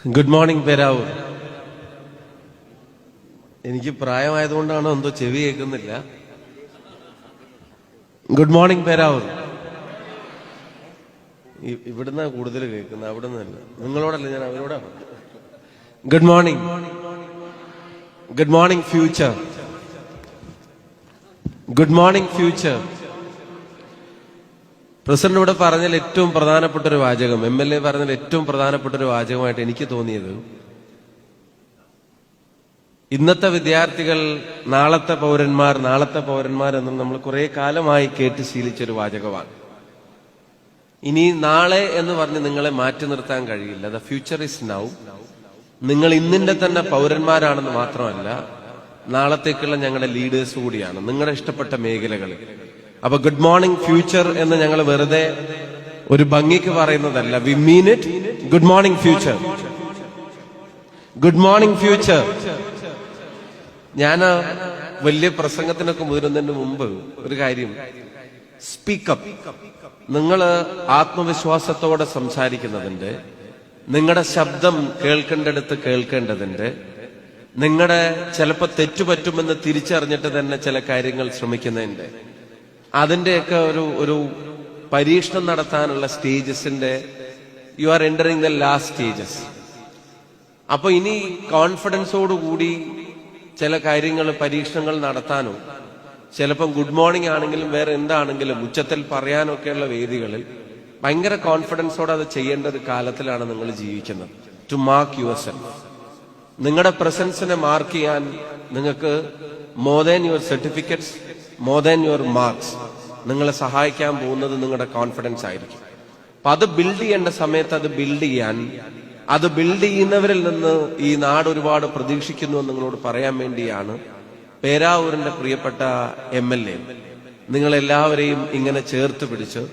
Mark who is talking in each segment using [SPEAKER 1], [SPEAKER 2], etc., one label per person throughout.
[SPEAKER 1] Good morning Peravoor. എനിക്ക് പ്രായമായതുകൊണ്ടാണോ എന്തോ ചെവി കേൾക്കുന്നില്ല. Good morning Peravoor. ഇവിടുന്ന് കൂടുതൽ കേൾക്കുന്നത്, അവിടെ നിന്നല്ല. നിങ്ങളോടല്ല, ഞാൻ അവരോടാണ്. Good morning. Good morning future. Good morning future. President ഇവിടെ പറഞ്ഞതിൽ ഏറ്റവും പ്രധാനപ്പെട്ട ഒരു വാചകം, MLA പറഞ്ഞതിൽ ഏറ്റവും പ്രധാനപ്പെട്ട ഒരു വാചകമായിട്ട് എനിക്ക് തോന്നിയത്, ഇന്നത്തെ വിദ്യാർത്ഥികൾ നാളത്തെ പൗരന്മാർ, നാളത്തെ പൗരന്മാർ എന്ന് നമ്മൾ കുറെ കാലമായി കേട്ട് ശീലിച്ചൊരു വാചകമാണ്. ഇനി നാളെ എന്ന് പറഞ്ഞ് നിങ്ങളെ മാറ്റി നിർത്താൻ കഴിയില്ല. The future is now. നിങ്ങൾ ഇന്നിന്റെ തന്നെ പൗരന്മാരാണെന്ന് മാത്രമല്ല, നാളത്തേക്കുള്ള ഞങ്ങളുടെ ലീഡേഴ്സ് കൂടിയാണ് നിങ്ങളുടെ ഇഷ്ടപ്പെട്ട മേഖലകളിൽ. അപ്പൊ ഗുഡ് മോർണിംഗ് ഫ്യൂച്ചർ എന്ന് ഞങ്ങൾ വെറുതെ ഒരു ഭംഗിക്ക് പറയുന്നതല്ല. V mean it. Good morning future. Good morning future. ഞാൻ വലിയ പ്രസംഗത്തിനൊക്കെ മുതിരുന്നതിന് മുമ്പ് ഒരു കാര്യം, സ്പീക്കപ്പ്. നിങ്ങൾ ആത്മവിശ്വാസത്തോടെ സംസാരിക്കുന്നതിന്റെ, നിങ്ങളുടെ ശബ്ദം കേൾക്കേണ്ടടുത്ത് കേൾക്കേണ്ടതിന്റെ, നിങ്ങളുടെ ചിലപ്പോൾ തെറ്റുപറ്റുമെന്ന് തിരിച്ചറിഞ്ഞിട്ട് തന്നെ ചില കാര്യങ്ങൾ ശ്രമിക്കുന്നതിന്റെ, അതിന്റെയൊക്കെ ഒരു പരീക്ഷണം നടത്താനുള്ള സ്റ്റേജസിന്റെ, you are entering the last stages. അപ്പൊ ഇനി കോൺഫിഡൻസോടുകൂടി ചില കാര്യങ്ങൾ, പരീക്ഷണങ്ങൾ നടത്താനോ, ചിലപ്പം ഗുഡ് മോർണിംഗ് ആണെങ്കിലും വേറെ എന്താണെങ്കിലും ഉച്ചത്തിൽ പറയാനൊക്കെയുള്ള വേദികളിൽ ഭയങ്കര കോൺഫിഡൻസോടെ അത് ചെയ്യേണ്ട ഒരു കാലത്തിലാണ് നിങ്ങൾ ജീവിക്കുന്നത്. To mark yourself. നിങ്ങളുടെ പ്രസൻസിനെ മാർക്ക് ചെയ്യാൻ നിങ്ങൾക്ക് more than your certificates, more than your marks, നിങ്ങളെ സഹായിക്കാൻ പോകുന്നത് നിങ്ങളുടെ കോൺഫിഡൻസ് ആയിരിക്കും. അപ്പൊ അത് ബിൽഡ് ചെയ്യേണ്ട സമയത്ത് അത് ബിൽഡ് ചെയ്യാൻ, അത് ബിൽഡ് ചെയ്യുന്നവരിൽ നിന്ന് ഈ നാട് ഒരുപാട് പ്രതീക്ഷിക്കുന്നു എന്ന് നിങ്ങളോട് പറയാൻ വേണ്ടിയാണ് പേരാവൂരിന്റെ പ്രിയപ്പെട്ട MLA നിങ്ങളെല്ലാവരെയും ഇങ്ങനെ ചേർത്ത് പിടിച്ച്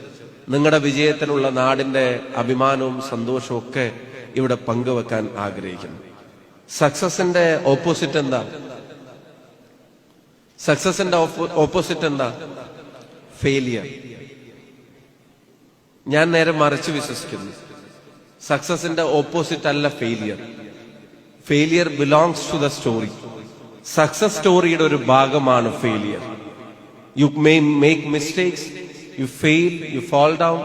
[SPEAKER 1] നിങ്ങളുടെ വിജയത്തിനുള്ള നാടിന്റെ അഭിമാനവും സന്തോഷവും ഒക്കെ ഇവിടെ പങ്കുവെക്കാൻ ആഗ്രഹിക്കുന്നു. സക്സസിന്റെ ഓപ്പോസിറ്റ് എന്താ? സക്സസിന്റെ ഓപ്പോസിറ്റ് എന്താ? ഫെയിലിയർ. ഞാൻ നേരെ മറിച്ച് വിശ്വസിക്കുന്നു. സക്സസിന്റെ ഓപ്പോസിറ്റ് അല്ല failure. Failure belongs to the story. Success സ്റ്റോറിയുടെ ഒരു ഭാഗമാണ് failure. You may make mistakes, you fail, you fall down.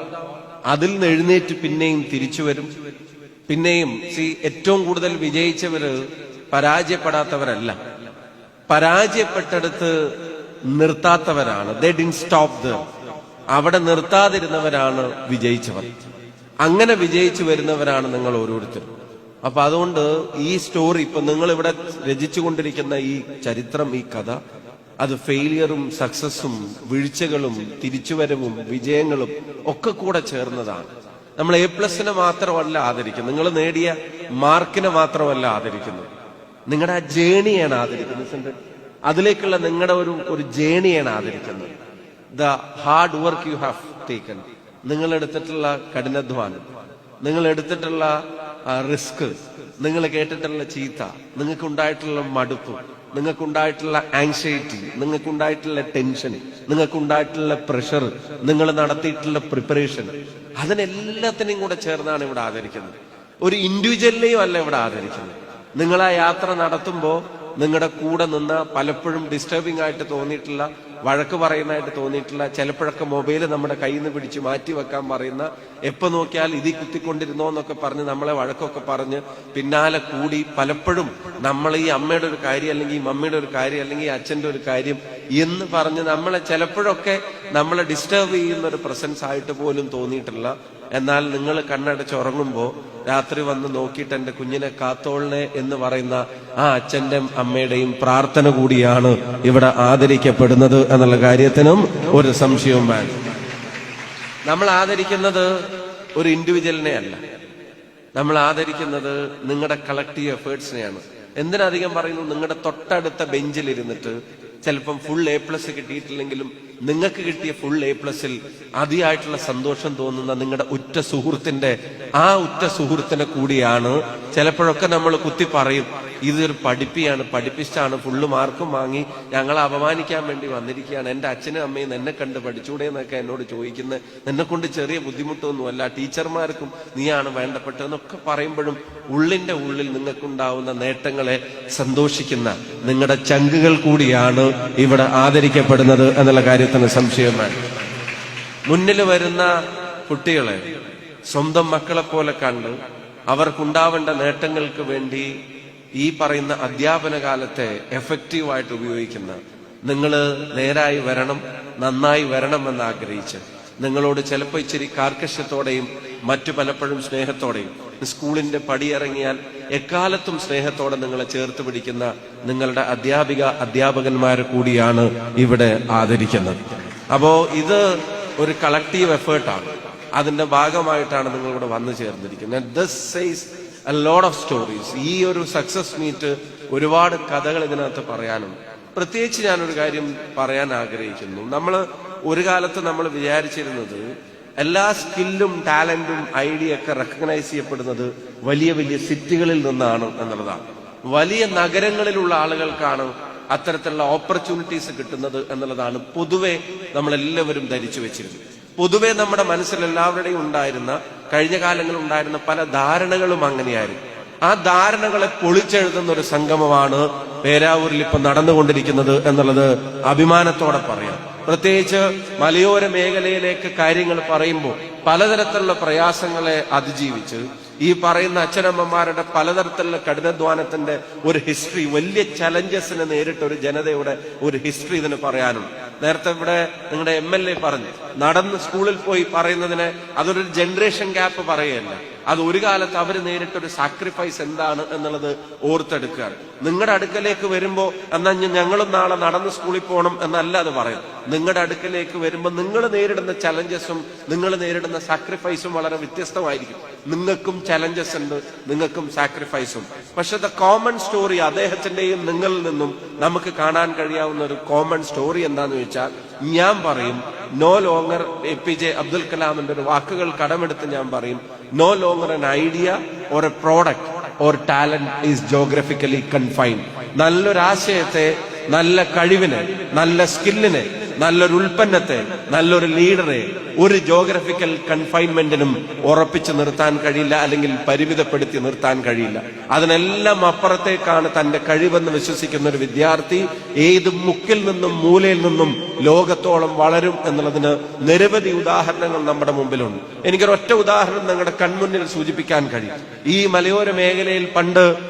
[SPEAKER 1] അതിൽ നിന്ന് എഴുന്നേറ്റ് പിന്നെയും തിരിച്ചു വരും. പിന്നെയും ഏറ്റവും കൂടുതൽ വിജയിച്ചവര് പരാജയപ്പെടാത്തവരല്ല, പരാജയപ്പെട്ടെടുത്ത് നിർത്താത്തവരാണ്. They didn't stop there. അവിടെ നിർത്താതിരുന്നവരാണ് വിജയിച്ചവർ. അങ്ങനെ വിജയിച്ചു വരുന്നവരാണ് നിങ്ങൾ ഓരോരുത്തരും. അപ്പൊ അതുകൊണ്ട് ഈ സ്റ്റോറി, ഇപ്പൊ നിങ്ങൾ ഇവിടെ രചിച്ചുകൊണ്ടിരിക്കുന്ന ഈ ചരിത്രം, ഈ കഥ, അത് ഫെയിലിയറും സക്സസും വീഴ്ചകളും തിരിച്ചുവരവും വിജയങ്ങളും ഒക്കെ കൂടെ ചേർന്നതാണ്. നമ്മൾ A+ മാത്രമല്ല ആദരിക്കുന്നത്, നിങ്ങൾ നേടിയ മാർക്കിനെ മാത്രമല്ല ആദരിക്കുന്നത്, നിങ്ങളുടെ ആ ജേണിയാണ് ആദരിക്കുന്നത്. അതിലേക്കുള്ള നിങ്ങളുടെ ഒരു ജേണിയാണ് ആദരിക്കുന്നത്. The hard work you have taken. നിങ്ങൾ എടുത്തിട്ടുള്ള കഠിനാധ്വാനം, നിങ്ങൾ എടുത്തിട്ടുള്ള റിസ്ക്, നിങ്ങൾ കേട്ടിട്ടുള്ള ചീത്ത, നിങ്ങൾക്കുണ്ടായിട്ടുള്ള മടുപ്പ്, നിങ്ങൾക്കുണ്ടായിട്ടുള്ള ആങ്സൈറ്റി, നിങ്ങൾക്കുണ്ടായിട്ടുള്ള ടെൻഷൻ, നിങ്ങൾക്കുണ്ടായിട്ടുള്ള പ്രഷർ, നിങ്ങൾ നടത്തിയിട്ടുള്ള പ്രിപ്പറേഷൻ, അതിനെല്ലാത്തിനെയും കൂടെ ചേർന്നാണ് ഇവിടെ ആദരിക്കുന്നത്. ഒരു ഇൻഡിവിജ്വലിനെയും അല്ല ഇവിടെ ആദരിക്കുന്നത്. നിങ്ങൾ ആ യാത്ര നടത്തുമ്പോൾ നിങ്ങളുടെ കൂടെ നിന്ന് പലപ്പോഴും ഡിസ്റ്റർബിംഗ് ആയിട്ട് തോന്നിയിട്ടുള്ള, വഴക്ക് പറയുന്നതായിട്ട് തോന്നിയിട്ടുള്ള, ചിലപ്പോഴൊക്കെ മൊബൈൽ നമ്മുടെ കയ്യിൽ നിന്ന് പിടിച്ച് മാറ്റി വെക്കാൻ പറയുന്ന, എപ്പോ നോക്കിയാൽ ഇതിൽ കുത്തിക്കൊണ്ടിരുന്നോ എന്നൊക്കെ പറഞ്ഞ് നമ്മളെ വഴക്കൊക്കെ പറഞ്ഞ് പിന്നാലെ കൂടി പലപ്പോഴും നമ്മൾ ഈ അമ്മയുടെ ഒരു കാര്യം, അല്ലെങ്കിൽ ഈ മമ്മിയുടെ ഒരു കാര്യം, അല്ലെങ്കിൽ ഈ അച്ഛന്റെ ഒരു കാര്യം എന്ന് പറഞ്ഞ് നമ്മളെ ചിലപ്പോഴൊക്കെ നമ്മളെ ഡിസ്റ്റർബ് ചെയ്യുന്ന ഒരു പ്രസൻസ് ആയിട്ട് പോലും തോന്നിയിട്ടില്ല. എന്നാൽ നിങ്ങൾ കണ്ണടച്ചുറങ്ങുമ്പോൾ രാത്രി വന്ന് നോക്കിയിട്ട് എന്റെ കുഞ്ഞിനെ കാത്തോളനെ എന്ന് പറയുന്ന ആ അച്ഛന്റെയും അമ്മയുടെയും പ്രാർത്ഥന കൂടിയാണ് ഇവിടെ ആദരിക്കപ്പെടുന്നത് എന്നുള്ള കാര്യത്തിനും ഒരു സംശയവും വേണ്ട. നമ്മൾ ആദരിക്കുന്നത് ഒരു ഇൻഡിവിജ്വലിനെ അല്ല, നമ്മൾ ആദരിക്കുന്നത് നിങ്ങളുടെ കളക്റ്റീവ് എഫേർട്സിനെയാണ്. എന്തിനധികം പറയുന്നു, നിങ്ങളുടെ തൊട്ടടുത്ത ബെഞ്ചിലിരുന്നിട്ട് ചിലപ്പം ഫുൾ A+ കിട്ടിയിട്ടില്ലെങ്കിലും നിങ്ങൾക്ക് കിട്ടിയ ഫുൾ A+ൽ അതിയായിട്ടുള്ള സന്തോഷം തോന്നുന്ന നിങ്ങളുടെ ഉറ്റ സുഹൃത്തിന്റെ ആ ഉറ്റ സുഹൃത്തിനെ കൂടിയാണ് ചിലപ്പോഴൊക്കെ നമ്മൾ കുത്തി പറയും, ഇതൊരു പഠിപ്പിയാണ്, പഠിപ്പിച്ചാണ്, ഫുള്ള് മാർക്കും വാങ്ങി ഞങ്ങളെ അപമാനിക്കാൻ വേണ്ടി വന്നിരിക്കുകയാണ്, എന്റെ അച്ഛനും അമ്മയും എന്നെ കണ്ട് പഠിച്ചൂടെ എന്നൊക്കെ എന്നോട് ചോദിക്കുന്നത്, എന്നെ കൊണ്ട് ചെറിയ ബുദ്ധിമുട്ടൊന്നുമല്ല, ടീച്ചർമാർക്കും നീയാണ് വേണ്ടപ്പെട്ടതെന്നൊക്കെ പറയുമ്പോഴും ഉള്ളിന്റെ ഉള്ളിൽ നിങ്ങൾക്കുണ്ടാവുന്ന നേട്ടങ്ങളെ സന്തോഷിക്കുന്ന നിങ്ങളുടെ ചങ്കുകൾ കൂടിയാണ് ഇവിടെ ആദരിക്കപ്പെടുന്നത് എന്നുള്ള കാര്യത്തിന് സംശയം വേണ്ട. മുന്നിൽ വരുന്ന കുട്ടികളെ സ്വന്തം മക്കളെ പോലെ കണ്ട് അവർക്കുണ്ടാവേണ്ട നേട്ടങ്ങൾക്ക് വേണ്ടി ഈ പറയുന്ന അധ്യാപന കാലത്തെ എഫക്റ്റീവായിട്ട് ഉപയോഗിക്കുന്ന നിങ്ങൾ നേരായി വരണം, നന്നായി വരണമെന്ന് ആഗ്രഹിച്ച് നിങ്ങളോട് ചിലപ്പോൾ ഇച്ചിരി കാർക്കശ്യത്തോടെയും മറ്റു പലപ്പോഴും സ്നേഹത്തോടെയും സ്കൂളിന്റെ പടിയിറങ്ങിയാൽ എക്കാലത്തും സ്നേഹത്തോടെ നിങ്ങളെ ചേർത്ത് പിടിക്കുന്ന നിങ്ങളുടെ അധ്യാപകന്മാരെ കൂടിയാണ് ഇവിടെ ആദരിക്കുന്നത്. അപ്പോ ഇത് ഒരു കളക്റ്റീവ് എഫേർട്ടാണ്. അതിന്റെ ഭാഗമായിട്ടാണ് നിങ്ങൾ ഇവിടെ വന്നു ചേർന്നിരിക്കുന്നത്. This says a lot of stories. ഈ ഒരു സക്സസ് മീറ്റ് ഒരുപാട് കഥകൾ ഇതിനകത്ത് പറയാനുണ്ട്. പ്രത്യേകിച്ച് ഞാനൊരു കാര്യം പറയാൻ ആഗ്രഹിക്കുന്നു. ഒരു കാലത്ത് നമ്മൾ വിചാരിച്ചിരുന്നത് എല്ലാ സ്കില്ലും ടാലന്റും ഐഡിയ ഒക്കെ റെക്കഗ്നൈസ് ചെയ്യപ്പെടുന്നത് വലിയ വലിയ സിറ്റികളിൽ നിന്നാണ് എന്നുള്ളതാണ്. വലിയ നഗരങ്ങളിലുള്ള ആളുകൾക്കാണ് അത്തരത്തിലുള്ള ഓപ്പർച്യൂണിറ്റീസ് കിട്ടുന്നത് എന്നുള്ളതാണ് പൊതുവെ നമ്മളെല്ലാവരും ധരിച്ചു വെച്ചിരുന്നത്. പൊതുവെ നമ്മുടെ മനസ്സിൽ എല്ലാവരുടെയും ഉണ്ടായിരുന്ന, കഴിഞ്ഞ കാലങ്ങളിൽ ഉണ്ടായിരുന്ന പല ധാരണകളും അങ്ങനെയായിരുന്നു. ആ ധാരണകളെ പൊളിച്ചെഴുതുന്ന ഒരു സംഗമമാണ് പേരാവൂരിൽ ഇപ്പൊ നടന്നുകൊണ്ടിരിക്കുന്നത് എന്നുള്ളത് അഭിമാനത്തോടെ പറയാം. പ്രത്യേകിച്ച് മലയോര മേഖലയിലേക്ക് കാര്യങ്ങൾ പറയുമ്പോൾ പലതരത്തിലുള്ള പ്രയാസങ്ങളെ അതിജീവിച്ച് ഈ പറയുന്ന അച്ഛനമ്മമാരുടെ പലതരത്തിലുള്ള കഠിനാധ്വാനത്തിന്റെ ഒരു ഹിസ്റ്ററി, വലിയ ചലഞ്ചസിനെ നേരിട്ട ഒരു ജനതയുടെ ഒരു ഹിസ്റ്ററി ഇതിന് പറയാനുണ്ട്. നേരത്തെ ഇവിടെ നിങ്ങളുടെ MLA പറഞ്ഞു, നടന്ന് സ്കൂളിൽ പോയി പറയുന്നതിന് അതൊരു ജനറേഷൻ ഗ്യാപ്പ് പറയുകയല്ല, അത് ഒരു കാലത്ത് അവർ നേരിട്ടൊരു സാക്രിഫൈസ് എന്താണ് എന്നുള്ളത് ഓർത്തെടുക്കുകയാണ്. നിങ്ങളുടെ അടുക്കലേക്ക് വരുമ്പോ എന്നാ ഞങ്ങളും നാളെ നടന്ന് സ്കൂളിൽ പോകണം എന്നല്ല അത് പറയുന്നത്. നിങ്ങളുടെ അടുക്കലേക്ക് വരുമ്പോൾ നിങ്ങൾ നേരിടുന്ന ചലഞ്ചസും നിങ്ങൾ നേരിടുന്ന സാക്രിഫൈസും വളരെ വ്യത്യസ്തമായിരിക്കും. നിങ്ങൾക്കും ചലഞ്ചസ് ഉണ്ട്, നിങ്ങൾക്കും സാക്രിഫൈസും. പക്ഷെ ദ കോമൺ സ്റ്റോറി അദ്ദേഹത്തിന്റെയും നിങ്ങളിൽ നിന്നും നമുക്ക് കാണാൻ കഴിയാവുന്ന ഒരു കോമൺ സ്റ്റോറി എന്താന്ന് വെച്ചാൽ, ഞാൻ പറയും നോ ലോങ്ങർ APJ അബ്ദുൽ കലാമിന്റെ ഒരു വാക്കുകൾ കടമെടുത്ത് ഞാൻ പറയും, no longer an idea or a product or talent is geographically confined. നല്ലൊരാശയത്തെ, നല്ല കഴിവിനെ, നല്ല സ്കില്ലിനെ, നല്ലൊരു ഉൽപ്പന്നത്തെ, നല്ലൊരു ലീഡറെ ഒരു ജോഗ്രഫിക്കൽ കൺഫൈൻമെന്റിനും ഉറപ്പിച്ചു നിർത്താൻ കഴിയില്ല, അല്ലെങ്കിൽ പരിമിതപ്പെടുത്തി നിർത്താൻ കഴിയില്ല. അതിനെല്ലാം അപ്പുറത്തേക്കാണ് തന്റെ കഴിവെന്ന് വിശ്വസിക്കുന്ന ഒരു വിദ്യാർത്ഥി ഏത് മുക്കിൽ നിന്നും മൂലയിൽ നിന്നും ലോകത്തോളം വളരും എന്നുള്ളതിന് നിരവധി ഉദാഹരണങ്ങൾ നമ്മുടെ മുമ്പിലുണ്ട്. എനിക്കൊരൊറ്റ ഉദാഹരണം നിങ്ങളുടെ കൺമുന്നിൽ സൂചിപ്പിക്കാൻ കഴിയും. ഈ മലയോര മേഖലയിൽ പണ്ട്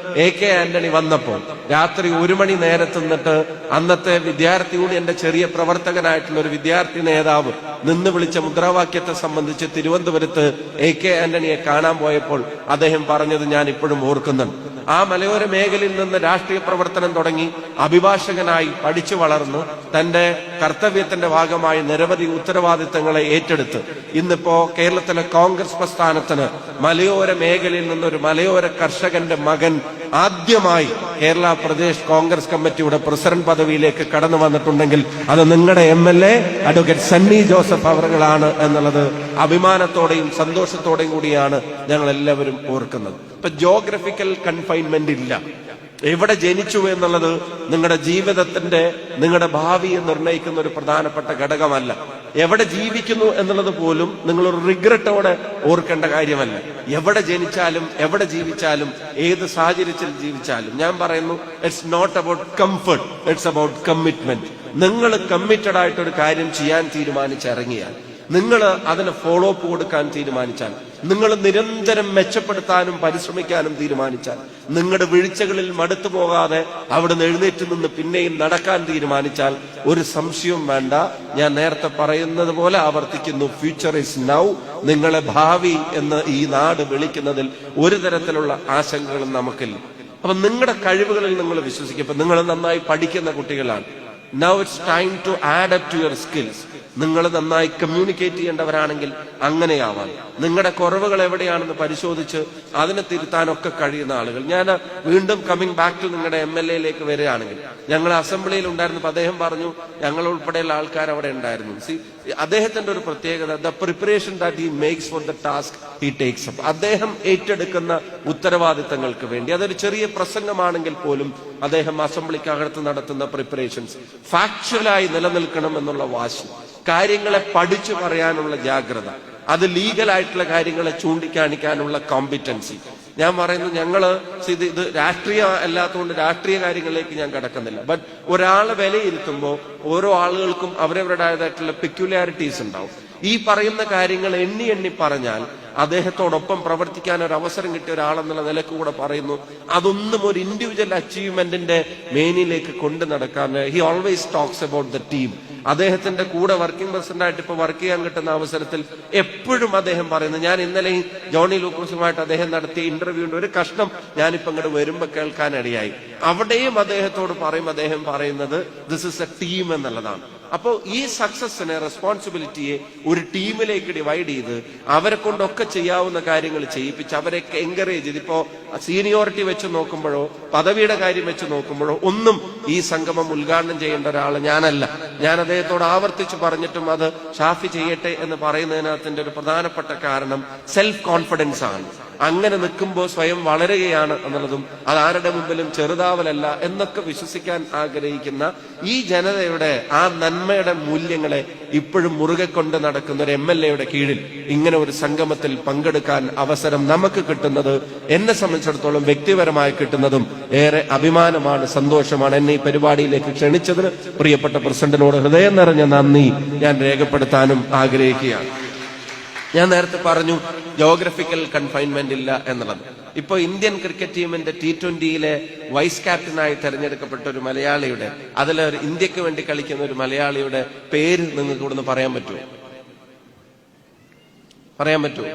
[SPEAKER 1] AK ആന്റണി വന്നപ്പോൾ രാത്രി 1 മണി നേരത്ത് നിന്നിട്ട് അന്നത്തെ വിദ്യാർത്ഥി യൂണിയന്റെ ചെറിയ പ്രവർത്തകനായിട്ടുള്ള ഒരു വിദ്യാർത്ഥി നേതാവ് നിന്ന് വിളിച്ച മുദ്രാവാക്യത്തെ സംബന്ധിച്ച് തിരുവനന്തപുരത്ത് AK ആന്റണിയെ കാണാൻ പോയപ്പോൾ അദ്ദേഹം പറഞ്ഞത് ഞാൻ ഇപ്പോഴും ഓർക്കുന്നുണ്ട്. ആ മലയോര മേഖലയിൽ നിന്ന് രാഷ്ട്രീയ പ്രവർത്തനം തുടങ്ങി അഭിഭാഷകനായി പഠിച്ചു വളർന്ന് തന്റെ കർത്തവ്യത്തിന്റെ ഭാഗമായി നിരവധി ഉത്തരവാദിത്തങ്ങളെ ഏറ്റെടുത്ത് ഇന്നിപ്പോ കേരളത്തിലെ കോൺഗ്രസ് പ്രസ്ഥാനത്തിന് മലയോര മേഖലയിൽ നിന്നൊരു മലയോര കർഷകന്റെ മകൻ ആദ്യമായി കേരള പ്രദേശ് കോൺഗ്രസ് കമ്മിറ്റിയുടെ പ്രസിഡന്റ് പദവിയിലേക്ക് കടന്നു വന്നിട്ടുണ്ടെങ്കിൽ അത് നിങ്ങളുടെ MLA അഡ്വക്കേറ്റ് സണ്ണി ജോസഫ് അവറുകളാണ് എന്നുള്ളത് അഭിമാനത്തോടെയും സന്തോഷത്തോടെയും കൂടിയാണ് ഞങ്ങൾ എല്ലാവരും ഓർക്കുന്നത്. ഇപ്പൊ ജോഗ്രഫിക്കൽ കൺഫൈൻമെന്റ് ഇല്ല. എവിടെ ജനിച്ചു എന്നുള്ളത് നിങ്ങളുടെ ജീവിതത്തിന്റെ, നിങ്ങളുടെ ഭാവിയെ നിർണ്ണയിക്കുന്ന ഒരു പ്രധാനപ്പെട്ട ഘടകമല്ല. എവിടെ ജീവിക്കുന്നു എന്നുള്ളത് പോലും നിങ്ങളൊരു റിഗ്രറ്റോടെ ഓർക്കേണ്ട കാര്യമല്ല. എവിടെ ജനിച്ചാലും, എവിടെ ജീവിച്ചാലും, ഏത് സാഹചര്യത്തിൽ ജീവിച്ചാലും ഞാൻ പറയുന്നു, it's not about comfort, it's about commitment. നിങ്ങൾ കമ്മിറ്റഡ് ആയിട്ടൊരു കാര്യം ചെയ്യാൻ തീരുമാനിച്ചിറങ്ങിയാൽ, നിങ്ങൾ അതിന് ഫോളോ അപ്പ് കൊടുക്കാൻ തീരുമാനിച്ചാൽ, നിങ്ങൾ നിരന്തരം മെച്ചപ്പെടുത്താനും പരിശ്രമിക്കാനും തീരുമാനിച്ചാൽ, നിങ്ങളുടെ വീഴ്ചകളിൽ മടുത്തു പോകാതെ അവിടെ നിന്ന് എഴുന്നേറ്റ് നിന്ന് പിന്നെയും നടക്കാൻ തീരുമാനിച്ചാൽ, ഒരു സംശയവും വേണ്ട, ഞാൻ നേരത്തെ പറയുന്നത് പോലെ ആവർത്തിക്കുന്നു, ഫ്യൂച്ചർ ഇസ് നൗ. നിങ്ങളെ ഭാവി എന്ന് ഈ നാട് വിളിക്കുന്നതിൽ ഒരു തരത്തിലുള്ള ആശങ്കകളും നമുക്കില്ല. അപ്പൊ നിങ്ങളുടെ കഴിവുകളിൽ നിങ്ങൾ വിശ്വസിക്കും. ഇപ്പൊ നിങ്ങൾ നന്നായി പഠിക്കുന്ന കുട്ടികളാണ്. Now it's time to add up to your skills. നിങ്ങൾ നന്നായി കമ്മ്യൂണിക്കേറ്റ് ചെയ്യേണ്ടവരാണെങ്കിൽ അങ്ങനെയാവാൻ, നിങ്ങളുടെ കുറവുകൾ എവിടെയാണെന്ന് പരിശോധിച്ച് അതിനെ തിരുത്താനൊക്കെ കഴിയുന്ന ആളുകൾ. ഞാൻ വീണ്ടും കമ്മിങ് ബാക്ക് ടു നിങ്ങളുടെ MLA-യിലേക്ക് വരികയാണെങ്കിൽ, ഞങ്ങൾ അസംബ്ലിയിൽ ഉണ്ടായിരുന്നപ്പോൾ അദ്ദേഹം പറഞ്ഞു ഞങ്ങൾ ഉൾപ്പെടെയുള്ള ആൾക്കാർ അവിടെ ഉണ്ടായിരുന്നു. അദ്ദേഹത്തിന്റെ ഒരു പ്രത്യേകത, the preparation that he makes for the task he takes up. അദ്ദേഹം ഏറ്റെടുക്കുന്ന ഉത്തരവാദിത്തങ്ങൾക്ക് വേണ്ടി അതൊരു ചെറിയ പ്രസംഗമാണെങ്കിൽ പോലും അദ്ദേഹം അസംബ്ലിക്കകത്ത് നടത്തുന്ന പ്രിപ്പറേഷൻസ് ഫാക്ച്വലായി നിലനിൽക്കണം എന്നുള്ള വാശി, കാര്യങ്ങളെ പഠിച്ചു പറയാനുള്ള ജാഗ്രത, അത് ലീഗലായിട്ടുള്ള കാര്യങ്ങളെ ചൂണ്ടിക്കാണിക്കാനുള്ള കോമ്പിറ്റൻസി. ഞാൻ പറയുന്നു, ഞങ്ങള് ഇത് രാഷ്ട്രീയ അല്ലാത്തതുകൊണ്ട് രാഷ്ട്രീയ കാര്യങ്ങളിലേക്ക് ഞാൻ കടക്കുന്നില്ല. ബട്ട് ഒരാളെ വിലയിരുത്തുമ്പോൾ ഓരോ ആളുകൾക്കും അവരവരുടേതായിട്ടുള്ള പെക്യുലാരിറ്റീസ് ഉണ്ടാവും. ഈ പറയുന്ന കാര്യങ്ങൾ എണ്ണി എണ്ണി പറഞ്ഞാൽ അദ്ദേഹത്തോടൊപ്പം പ്രവർത്തിക്കാൻ ഒരു അവസരം കിട്ടിയ ഒരാളെന്നുള്ള നിലക്ക് കൂടെ പറയുന്നു, അതൊന്നും ഒരു ഇൻഡിവിജ്വൽ അച്ചീവ്മെന്റിന്റെ മേനിലേക്ക് കൊണ്ടു നടക്കാൻ. He always talks about the team. അദ്ദേഹത്തിന്റെ കൂടെ വർക്കിംഗ് പ്രസിഡന്റ് ആയിട്ട് ഇപ്പൊ വർക്ക് ചെയ്യാൻ കിട്ടുന്ന അവസരത്തിൽ എപ്പോഴും അദ്ദേഹം പറയുന്നത്, ഞാൻ ഇന്നലെ ജോണി ലൂക്കോസുമായിട്ട് അദ്ദേഹം നടത്തിയ ഇന്റർവ്യൂവിന്റെ ഒരു കഷ്ണം ഞാനിപ്പോ ഇങ്ങോട്ട് വരുമ്പോ കേൾക്കാനിടയായി. അവിടെയും അദ്ദേഹത്തോട് അദ്ദേഹം പറയുന്നത് ദിസ് ഇസ് എ ടീം എന്നുള്ളതാണ്. അപ്പോ ഈ സക്സസിനെ, റെസ്പോൺസിബിലിറ്റിയെ ഒരു ടീമിലേക്ക് ഡിവൈഡ് ചെയ്ത് അവരെ കൊണ്ടൊക്കെ ചെയ്യാവുന്ന കാര്യങ്ങൾ ചെയ്യിപ്പിച്ച് അവരെ എൻകറേജ് ചെയ്ത്, ഇപ്പോ സീനിയോറിറ്റി വെച്ച് നോക്കുമ്പോഴോ പദവിയുടെ കാര്യം വെച്ച് നോക്കുമ്പോഴോ ഒന്നും ഈ സംഗമം ഉദ്ഘാടനം ചെയ്യേണ്ട ഒരാൾ ഞാനല്ല. ഞാൻ അദ്ദേഹത്തോട് ആവർത്തിച്ച് പറഞ്ഞിട്ടും അത് ഷാഫി ചെയ്യട്ടെ എന്ന് പറയുന്നതിനകത്തിന്റെ ഒരു പ്രധാനപ്പെട്ട കാരണം സെൽഫ് കോൺഫിഡൻസ് ആണ്. അങ്ങനെ നിൽക്കുമ്പോൾ സ്വയം വളരുകയാണ് എന്നുള്ളതും അത് ആരുടെ മുമ്പിലും ചെറുതാവലല്ല എന്നൊക്കെ വിശ്വസിക്കാൻ ആഗ്രഹിക്കുന്ന ഈ ജനതയുടെ ആ നന്മയുടെ മൂല്യങ്ങളെ ഇപ്പോഴും മുറുകെ കൊണ്ട് നടക്കുന്ന ഒരു MLA കീഴിൽ ഇങ്ങനെ ഒരു സംഗമത്തിൽ പങ്കെടുക്കാൻ അവസരം നമുക്ക് കിട്ടുന്നത് എന്നെ സംബന്ധിച്ചിടത്തോളം വ്യക്തിപരമായി കിട്ടുന്നതും ഏറെ അഭിമാനമാണ്, സന്തോഷമാണ്. എന്നെ ഈ പരിപാടിയിലേക്ക് ക്ഷണിച്ചതിന് പ്രിയപ്പെട്ട പ്രസിഡന്റിനോട് ഹൃദയം നിറഞ്ഞ നന്ദി ഞാൻ രേഖപ്പെടുത്താനും ആഗ്രഹിക്കുകയാണ്. ഞാൻ നേരത്തെ പറഞ്ഞു ജോഗ്രഫിക്കൽ കൺഫൈൻമെന്റ് ഇല്ല എന്നുള്ളത്. ഇപ്പൊ ഇന്ത്യൻ ക്രിക്കറ്റ് ടീമിന്റെ T20 വൈസ് ക്യാപ്റ്റനായി തെരഞ്ഞെടുക്കപ്പെട്ട ഒരു മലയാളിയുടെ, അതിലൊരു ഇന്ത്യക്ക് വേണ്ടി കളിക്കുന്ന ഒരു മലയാളിയുടെ പേര് നിങ്ങൾക്ക് ഇവിടുന്ന് പറയാൻ പറ്റുമോ? പറയാൻ പറ്റുമോ?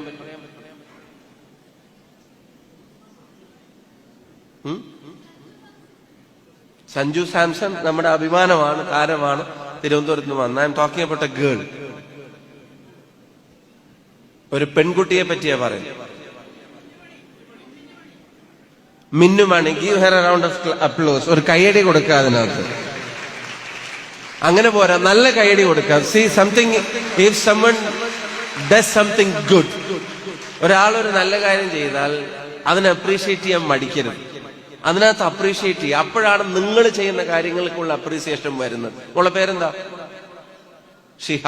[SPEAKER 1] സഞ്ജു സാംസൺ നമ്മുടെ അഭിമാനമാണ്, താരമാണ്, തിരുവനന്തപുരത്ത് നിന്ന് വന്ന. I am talking about a girl. ഒരു പെൺകുട്ടിയെ പറ്റിയാ പറയുന്നത്. മിന്നുമാണ്. Give her a round of applause. ഒരു കൈയടി കൊടുക്കുക അതിനകത്ത്. അങ്ങനെ പോരാ, നല്ല കൈയടി കൊടുക്കുക. See something, if someone does something good, ഒരാളൊരു നല്ല കാര്യം ചെയ്താൽ അതിനെ അപ്രീഷിയേറ്റ് ചെയ്യാൻ മടിക്കരുത്. അതിനകത്ത് അപ്രീഷിയേറ്റ് ചെയ്യുക. അപ്പോഴാണ് നിങ്ങൾ ചെയ്യുന്ന കാര്യങ്ങൾക്കുള്ള അപ്രീസിയേഷൻ വരുന്നത്. ഉള്ള പേരെന്താ? ഷിഹ.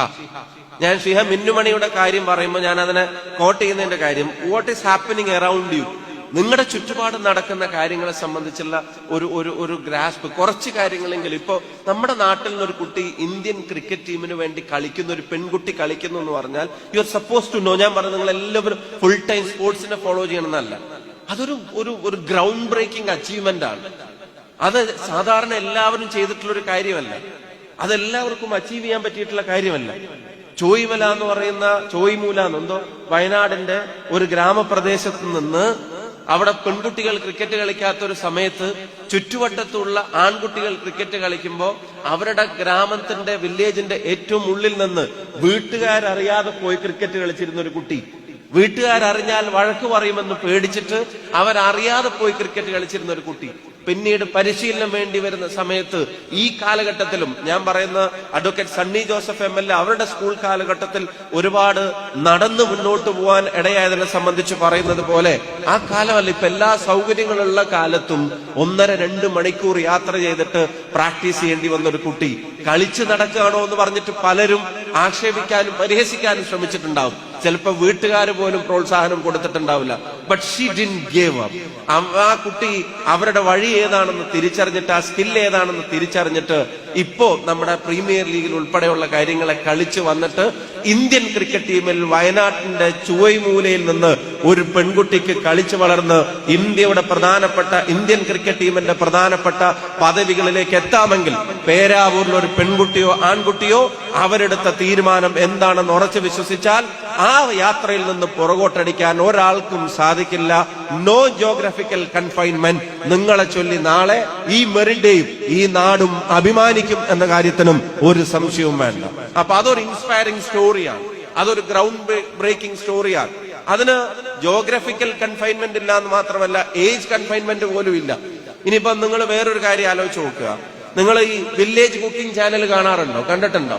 [SPEAKER 1] ഞാൻ ഷിഹ മിന്നുമണിയുടെ കാര്യം പറയുമ്പോൾ ഞാൻ അതിനെ കോട്ട് ചെയ്യുന്നതിന്റെ കാര്യം, what is happening around you, നിങ്ങളുടെ ചുറ്റുപാട് നടക്കുന്ന കാര്യങ്ങളെ സംബന്ധിച്ചുള്ള ഒരു ഗ്രാസ്പ്, കുറച്ച് കാര്യങ്ങളെങ്കിലും. ഇപ്പോ നമ്മുടെ നാട്ടിൽ നിന്നൊരു കുട്ടി ഇന്ത്യൻ ക്രിക്കറ്റ് ടീമിന് വേണ്ടി കളിക്കുന്ന, ഒരു പെൺകുട്ടി കളിക്കുന്നു എന്ന് പറഞ്ഞാൽ you are suppose to know. ഞാൻ പറഞ്ഞു, നിങ്ങൾ എല്ലാവരും ഫുൾ ടൈം സ്പോർട്സിനെ ഫോളോ ചെയ്യണമെന്നല്ല. അതൊരു ഒരു ഗ്രൗണ്ട് ബ്രേക്കിംഗ് അച്ചീവ്മെന്റ് ആണ്. അത് സാധാരണ എല്ലാവരും ചെയ്തിട്ടുള്ളൊരു കാര്യമല്ല. അതെല്ലാവർക്കും അച്ചീവ് ചെയ്യാൻ പറ്റിയിട്ടുള്ള കാര്യമല്ല. ചോയ്മല എന്ന് പറയുന്ന, ചോയ്മൂല എന്നെന്തോ, വയനാടിന്റെ ഒരു ഗ്രാമപ്രദേശത്ത് നിന്ന് അവിടെ പെൺകുട്ടികൾ ക്രിക്കറ്റ് കളിക്കാത്തൊരു സമയത്ത് ചുറ്റുവട്ടത്തുള്ള ആൺകുട്ടികൾ ക്രിക്കറ്റ് കളിക്കുമ്പോൾ അവരുടെ ഗ്രാമത്തിന്റെ, വില്ലേജിന്റെ ഏറ്റവും ഉള്ളിൽ നിന്ന് വീട്ടുകാരറിയാതെ പോയി ക്രിക്കറ്റ് കളിച്ചിരുന്ന ഒരു കുട്ടി, വീട്ടുകാരറിഞ്ഞാൽ വഴക്ക് പറയുമെന്ന് പേടിച്ചിട്ട് അവരറിയാതെ പോയി ക്രിക്കറ്റ് കളിച്ചിരുന്ന ഒരു കുട്ടി, പിന്നീട് പരിശീലനം വേണ്ടി വരുന്ന സമയത്ത് ഈ കാലഘട്ടത്തിലും, ഞാൻ പറയുന്ന അഡ്വക്കേറ്റ് സണ്ണി ജോസഫ് MLA അവരുടെ സ്കൂൾ കാലഘട്ടത്തിൽ ഒരുപാട് നടന്നു മുന്നോട്ട് പോകാൻ ഇടയായതിനെ സംബന്ധിച്ച് പറയുന്നത് പോലെ ആ കാലമല്ല, ഇപ്പൊ എല്ലാ സൗകര്യങ്ങളുള്ള കാലത്തും 1.5-2 മണിക്കൂർ യാത്ര ചെയ്തിട്ട് പ്രാക്ടീസ് ചെയ്യേണ്ടി വന്ന ഒരു കുട്ടി കളിച്ചു നടക്കുകയാണോ എന്ന് പറഞ്ഞിട്ട് പലരും ആക്ഷേപിക്കാനും പരിഹസിക്കാനും ശ്രമിച്ചിട്ടുണ്ടാവും. ചിലപ്പോൾ വീട്ടുകാർ പോലും പ്രോത്സാഹനം കൊടുത്തിട്ടുണ്ടാവില്ല. But she didn't give up. ആ കുട്ടി അവരുടെ വഴി ഏതാണെന്ന് തിരിച്ചറിഞ്ഞിട്ട്, ആ സ്കിൽ ഏതാണെന്ന് തിരിച്ചറിഞ്ഞിട്ട് ഇപ്പോ നമ്മുടെ പ്രീമിയർ ലീഗിൽ ഉൾപ്പെടെയുള്ള കാര്യങ്ങളെ കളിച്ചു വന്നിട്ട് ഇന്ത്യൻ ക്രിക്കറ്റ് ടീമിൽ വയനാട്ടിന്റെ ചുവൈമൂലയിൽ നിന്ന് ഒരു പെൺകുട്ടിക്ക് കളിച്ചു വളർന്ന് ഇന്ത്യയുടെ പ്രധാനപ്പെട്ട, ഇന്ത്യൻ ക്രിക്കറ്റ് ടീമിന്റെ പ്രധാനപ്പെട്ട പദവികളിലേക്ക് എത്താമെങ്കിൽ പേരാവൂരിൽ ഒരു പെൺകുട്ടിയോ ആൺകുട്ടിയോ അവരെടുത്ത തീരുമാനം എന്താണെന്ന് ഉറച്ചു വിശ്വസിച്ചാൽ ആ യാത്രയിൽ നിന്ന് പുറകോട്ടടിക്കാൻ ഒരാൾക്കും സാധിക്കില്ല. No geographical confinement. നിങ്ങളെ ചൊല്ലി നാളെ ഈ മെറിന്റെയും ഈ നാടും അഭിമാനിക്കും എന്ന കാര്യത്തിനും ഒരു സംശയവും വേണ്ട. അപ്പൊ അതൊരു ഇൻസ്പയറിംഗ് സ്റ്റോറിയാണ്, അതൊരു ഗ്രൗണ്ട് ബ്രേക്കിംഗ് സ്റ്റോറിയാണ്. അതിന് ജോഗ്രഫിക്കൽ കൺഫൈൻമെന്റ് ഇല്ല എന്ന് മാത്രമല്ല, ഏജ് കൺഫൈൻമെന്റ് പോലും ഇല്ല. ഇനിയിപ്പോ നിങ്ങൾ വേറൊരു കാര്യം ആലോചിച്ച് നോക്കുക. നിങ്ങൾ ഈ വില്ലേജ് കുക്കിംഗ് ചാനൽ കാണാറുണ്ടോ? കണ്ടിട്ടുണ്ടോ?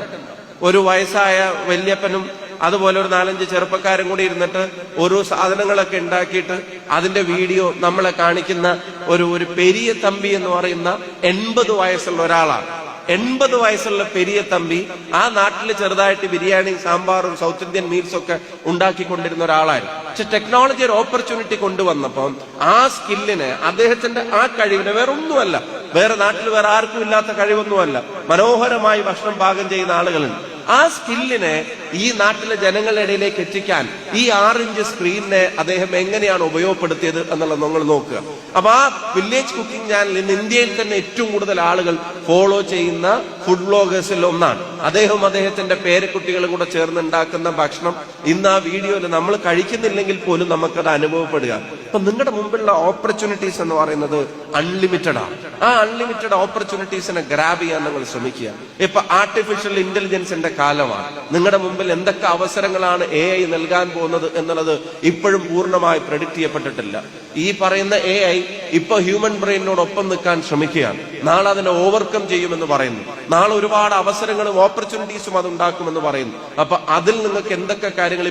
[SPEAKER 1] ഒരു വയസ്സായ വല്യപ്പനും അതുപോലെ ഒരു 4-5 ചെറുപ്പക്കാരും കൂടി ഇരുന്നിട്ട് ഓരോ സാധനങ്ങളൊക്കെ ഉണ്ടാക്കിയിട്ട് അതിന്റെ വീഡിയോ നമ്മളെ കാണിക്കുന്ന ഒരു പെരിയ തമ്പി എന്ന് പറയുന്ന 80 വയസ്സുള്ള ഒരാളാണ്. 80 വയസ്സുള്ള പെരിയ തമ്പി ആ നാട്ടിൽ ചെറുതായിട്ട് ബിരിയാണി, സാമ്പാറും സൗത്ത് ഇന്ത്യൻ മീൽസ് ഒക്കെ ഉണ്ടാക്കിക്കൊണ്ടിരുന്ന ഒരാളായിരുന്നു. പക്ഷെ ടെക്നോളജി ഒരു ഓപ്പർച്യൂണിറ്റി കൊണ്ടുവന്നപ്പോൾ ആ സ്കില്ലിന്, അദ്ദേഹത്തിന്റെ ആ കഴിവിന് വേറെ ഒന്നുമല്ല, വേറെ നാട്ടിൽ വേറെ ആർക്കും ഇല്ലാത്ത കഴിവൊന്നുമല്ല, മനോഹരമായി ഭക്ഷണം പാകം ചെയ്യുന്ന ആളുകളുണ്ട്. ആ സ്കില്ലിനെ ഈ നാട്ടിലെ ജനങ്ങളുടെ ഇടയിലേക്ക് എത്തിക്കാൻ ഈ 6 ഇഞ്ച് സ്ക്രീനിനെ അദ്ദേഹം എങ്ങനെയാണ് ഉപയോഗപ്പെടുത്തിയത് എന്നുള്ളത് നമ്മൾ നോക്കുക. അപ്പൊ ആ വില്ലേജ് കുക്കിംഗ് ചാനൽ ഇന്ന് ഇന്ത്യയിൽ തന്നെ ഏറ്റവും കൂടുതൽ ആളുകൾ ഫോളോ ചെയ്യുന്ന ഫുഡ് വ്ലോഗേഴ്സിൽ ഒന്നാണ്. അദ്ദേഹത്തിന്റെ പേരക്കുട്ടികളും കൂടെ ചേർന്ന് ഉണ്ടാക്കുന്ന ഭക്ഷണം ഇന്ന് ആ വീഡിയോയിൽ നമ്മൾ കഴിക്കുന്നില്ലെങ്കിൽ പോലും നമുക്കത് അനുഭവപ്പെടുക. അപ്പൊ നിങ്ങളുടെ മുമ്പിലുള്ള ഓപ്പർച്യൂണിറ്റീസ് എന്ന് പറയുന്നത് അൺലിമിറ്റഡ് ആണ്. ആ അൺലിമിറ്റഡ് ഓപ്പർച്യൂണിറ്റീസിനെ ഗ്രാബ് ചെയ്യാൻ നിങ്ങൾ ശ്രമിക്കുക. ഇപ്പൊ ആർട്ടിഫിഷ്യൽ ഇന്റലിജൻസിന്റെ കാലമാണ്. നിങ്ങളുടെ മുമ്പിൽ എന്തൊക്കെ അവസരങ്ങളാണ് AI നൽകാൻ പോകുന്നത് എന്നുള്ളത് ഇപ്പോഴും പൂർണ്ണമായി പ്രെഡിക്റ്റ് ചെയ്യപ്പെട്ടിട്ടില്ല. ഈ പറയുന്ന AI ഇപ്പൊ ഹ്യൂമൻ ബ്രെയിനോടൊപ്പം നിൽക്കാൻ ശ്രമിക്കുകയാണ്. നാളെ അതിനെ ഓവർകം ചെയ്യുമെന്ന് പറയുന്നു. നാളെ ഒരുപാട് അവസരങ്ങളും ഓപ്പർച്യൂണിറ്റീസും അത് ഉണ്ടാക്കുമെന്ന് പറയുന്നു. അപ്പൊ അതിൽ നിങ്ങൾക്ക് എന്തൊക്കെ കാര്യങ്ങൾ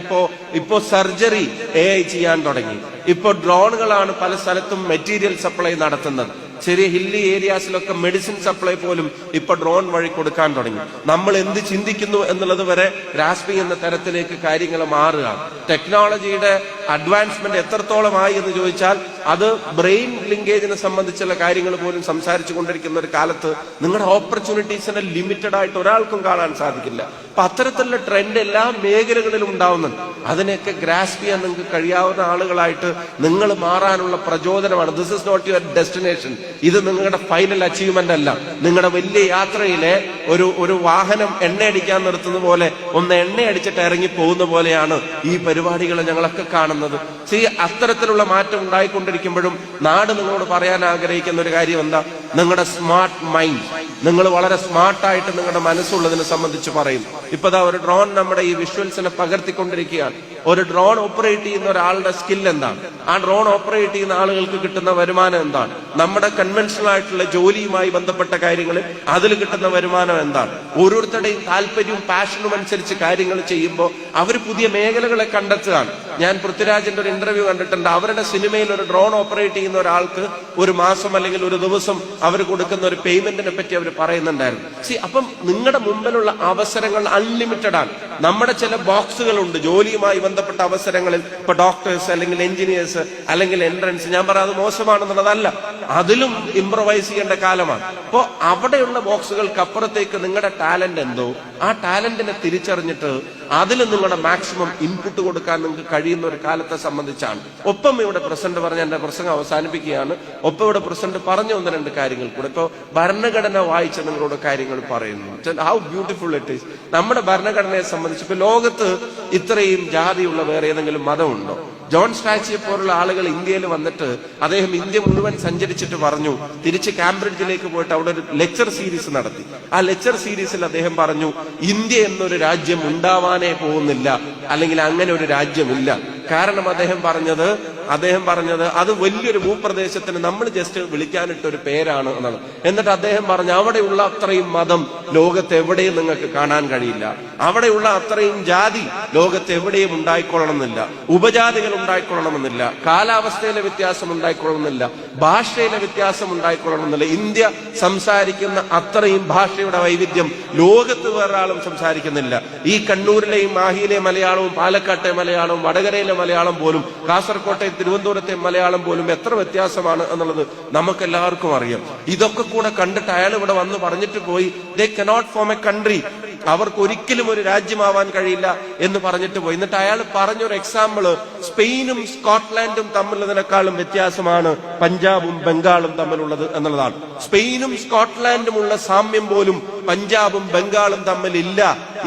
[SPEAKER 1] ഇപ്പോ സർജറി AI ചെയ്യാൻ തുടങ്ങി. ഇപ്പൊ ഡ്രോണുകളാണ് പല സ്ഥലത്തും മെറ്റീരിയൽ സപ്ലൈ നടത്തുന്നത്. ചെറിയ ഹില്ലി ഏരിയാസിലൊക്കെ മെഡിസിൻ സപ്ലൈ പോലും ഇപ്പൊ ഡ്രോൺ വഴി കൊടുക്കാൻ തുടങ്ങി. നമ്മൾ എന്ത് ചിന്തിക്കുന്നു എന്നുള്ളത് വരെ ഗ്രാസ്പ് ചെയ്യുന്ന തരത്തിലേക്ക് കാര്യങ്ങൾ മാറുകയാണ്. ടെക്നോളജിയുടെ അഡ്വാൻസ്മെന്റ് എത്രത്തോളമായി എന്ന് ചോദിച്ചാൽ അത് ബ്രെയിൻ ലിങ്കേജിനെ സംബന്ധിച്ചുള്ള കാര്യങ്ങൾ പോലും സംസാരിച്ചു കൊണ്ടിരിക്കുന്ന ഒരു കാലത്ത് നിങ്ങളുടെ ഓപ്പർച്യൂണിറ്റീസിനെ ലിമിറ്റഡ് ആയിട്ട് ഒരാൾക്കും കാണാൻ സാധിക്കില്ല. അപ്പൊ അത്തരത്തിലുള്ള ട്രെൻഡ് എല്ലാ മേഖലകളിലും ഉണ്ടാവുന്നുണ്ട്. അതിനെയൊക്കെ ഗ്രാസ്പ് ചെയ്യാൻ നിങ്ങൾക്ക് കഴിയാവുന്ന ആളുകളായിട്ട് നിങ്ങൾ മാറാനുള്ള പ്രചോദനമാണ്. This is not your destination. ഇത് നിങ്ങളുടെ ഫൈനൽ അച്ചീവ്മെന്റ് അല്ല. നിങ്ങളുടെ വലിയ യാത്രയിലെ ഒരു വാഹനം എണ്ണയടിക്കാൻ നിർത്തുന്ന പോലെ ഒന്ന് എണ്ണയടിച്ചിട്ട് ഇറങ്ങി പോകുന്ന പോലെയാണ് ഈ പരിപാടികൾ ഞങ്ങളൊക്കെ കാണുന്നത്. അത്തരത്തിലുള്ള മാറ്റം ഉണ്ടായിക്കൊണ്ടിരിക്കുമ്പോഴും നാട് നിങ്ങളോട് പറയാൻ ആഗ്രഹിക്കുന്ന ഒരു കാര്യം എന്താ? നിങ്ങളുടെ സ്മാർട്ട് മൈൻഡ്, നിങ്ങൾ വളരെ സ്മാർട്ടായിട്ട് നിങ്ങളുടെ മനസ്സുള്ളതിനെ സംബന്ധിച്ച് പറയും. ഇപ്പതാ ഒരു ഡ്രോൺ നമ്മുടെ ഈ വിഷ്വൽസിനെ പകർത്തിക്കൊണ്ടിരിക്കുകയാണ്. ഒരു ഡ്രോൺ ഓപ്പറേറ്റ് ചെയ്യുന്ന ഒരാളുടെ സ്കിൽ എന്താണ്? ആ ഡ്രോൺ ഓപ്പറേറ്റ് ചെയ്യുന്ന ആളുകൾക്ക് കിട്ടുന്ന വരുമാനം എന്താണ്? നമ്മുടെ കൺവെൻഷണൽ ആയിട്ടുള്ള ജോലിയുമായി ബന്ധപ്പെട്ട കാര്യങ്ങളിൽ അതിൽ കിട്ടുന്ന വരുമാനം എന്താണ്? ഓരോരുത്തരുടെയും താല്പര്യവും പാഷനും അനുസരിച്ച് കാര്യങ്ങൾ ചെയ്യുമ്പോൾ അവർ പുതിയ മേഖലകളെ കണ്ടെത്തുകയാണ്. ഞാൻ പൃഥ്വിരാജിന്റെ ഒരു ഇന്റർവ്യൂ കണ്ടിട്ടുണ്ട്. അവരുടെ സിനിമയിൽ ഒരു ഡ്രോൺ ഓപ്പറേറ്റ് ചെയ്യുന്ന ഒരാൾക്ക് ഒരു മാസം അല്ലെങ്കിൽ ഒരു ദിവസം അവർ കൊടുക്കുന്ന ഒരു പേയ്മെന്റിനെ പറ്റി അവർ പറയുന്നുണ്ടായിരുന്നു. അപ്പം നിങ്ങളുടെ മുമ്പിലുള്ള അവസരങ്ങൾ അൺലിമിറ്റഡ് ആണ്. നമ്മുടെ ചില ബോക്സുകളുണ്ട് ജോലിയുമായി ബന്ധപ്പെട്ട അവസരങ്ങളിൽ. ഇപ്പൊ ഡോക്ടേഴ്സ് അല്ലെങ്കിൽ എഞ്ചിനീയേഴ്സ് അല്ലെങ്കിൽ എൻട്രൻസ്, ഞാൻ പറയാം അത് മോശമാണെന്നുള്ളതല്ല, അതിലും ഇംപ്രവൈസ് ചെയ്യേണ്ട കാലമാണ്. അപ്പോ അവിടെയുള്ള ബോക്സുകൾക്ക് അപ്പുറത്തേക്ക് നിങ്ങളുടെ ടാലന്റ് എന്തോ ആ ടാലന്റിനെ തിരിച്ചറിഞ്ഞിട്ട് അതിൽ നിങ്ങളുടെ മാക്സിമം ഇൻപുട്ട് കൊടുക്കാൻ നിങ്ങൾക്ക് കഴിയുന്ന ഒരു കാലത്തെ സംബന്ധിച്ചാണ്. ഒപ്പം ഇവിടെ പ്രസിഡന്റ് പറഞ്ഞ എന്റെ പ്രസംഗം അവസാനിപ്പിക്കുകയാണ്. ഒപ്പം ഇവിടെ പ്രസിഡന്റ് പറഞ്ഞ 1-2 കാര്യങ്ങൾ കൂടെ. ഇപ്പൊ ഭരണഘടന വായിച്ച നിങ്ങളോട് കാര്യങ്ങൾ പറയുന്നു. How beautiful it is. നമ്മുടെ ഭരണഘടനയെ സംബന്ധിച്ച് ഇപ്പൊ ലോകത്ത് ഇത്രയും ജാതിയുള്ള വേറെ ഏതെങ്കിലും മതമുണ്ടോ? ജോൺ സ്റ്റാച്ചിയെ പോലുള്ള ആളുകൾ ഇന്ത്യയിൽ വന്നിട്ട് അദ്ദേഹം ഇന്ത്യ മുഴുവൻ സഞ്ചരിച്ചിട്ട് പറഞ്ഞു, തിരിച്ച് കാംബ്രിഡ്ജിലേക്ക് പോയിട്ട് അവിടെ ഒരു ലെക്ചർ സീരീസ് നടത്തി. ആ ലെക്ചർ സീരീസിൽ അദ്ദേഹം പറഞ്ഞു, ഇന്ത്യ എന്നൊരു രാജ്യം ഉണ്ടാവാനേ പോകുന്നില്ല, അല്ലെങ്കിൽ അങ്ങനെ ഒരു രാജ്യമില്ല. കാരണം അദ്ദേഹം പറഞ്ഞത് അത് വലിയൊരു ഭൂപ്രദേശത്തിന് നമ്മൾ ജസ്റ്റ് വിളിക്കാനിട്ട ഒരു പേരാണ് എന്നാണ്. എന്നിട്ട് അദ്ദേഹം പറഞ്ഞു, അവിടെയുള്ള അത്രയും മതം ലോകത്ത് എവിടെയും നിങ്ങൾക്ക് കാണാൻ കഴിയില്ല, അവിടെയുള്ള അത്രയും ജാതി ലോകത്ത് എവിടെയും ഉണ്ടായിക്കൊള്ളണമെന്നില്ല, ഉപജാതികൾ ഉണ്ടായിക്കൊള്ളണമെന്നില്ല, കാലാവസ്ഥയിലെ വ്യത്യാസം ഉണ്ടായിക്കൊള്ളണമെന്നില്ല, ഭാഷയിലെ വ്യത്യാസം ഉണ്ടായിക്കൊള്ളണമെന്നില്ല. ഇന്ത്യ സംസാരിക്കുന്ന അത്രയും ഭാഷയുടെ വൈവിധ്യം ലോകത്ത് വേറൊരാളും സംസാരിക്കുന്നില്ല. ഈ കണ്ണൂരിലെയും മാഹിയിലെ മലയാളവും പാലക്കാട്ടെ മലയാളവും വടകരയിലെ മലയാളം പോലും കാസർകോട്ടെ തിരുവനന്തപുരത്തെ മലയാളം പോലും എത്ര വ്യത്യാസമാണ് എന്നുള്ളത് നമുക്കെല്ലാവർക്കും അറിയാം. ഇതൊക്കെ കൂടെ കണ്ടിട്ട് അയാൾ ഇവിടെ വന്ന് പറഞ്ഞിട്ട് പോയി, they cannot form A country, അവർക്ക് ഒരിക്കലും ഒരു രാജ്യമാവാൻ കഴിയില്ല എന്ന് പറഞ്ഞിട്ട് പോയി. എന്നിട്ട് അയാൾ പറഞ്ഞൊരു എക്സാമ്പിള്, സ്പെയിനും സ്കോട്ട്ലാൻഡും തമ്മിലുള്ളതിനേക്കാളും വ്യത്യാസമാണ് പഞ്ചാബും ബംഗാളും തമ്മിലുള്ളത് എന്നുള്ളതാണ്. സ്പെയിനും സ്കോട്ട്ലാൻഡുമുള്ള സാമ്യം പോലും പഞ്ചാബും ബംഗാളും തമ്മിലില്ല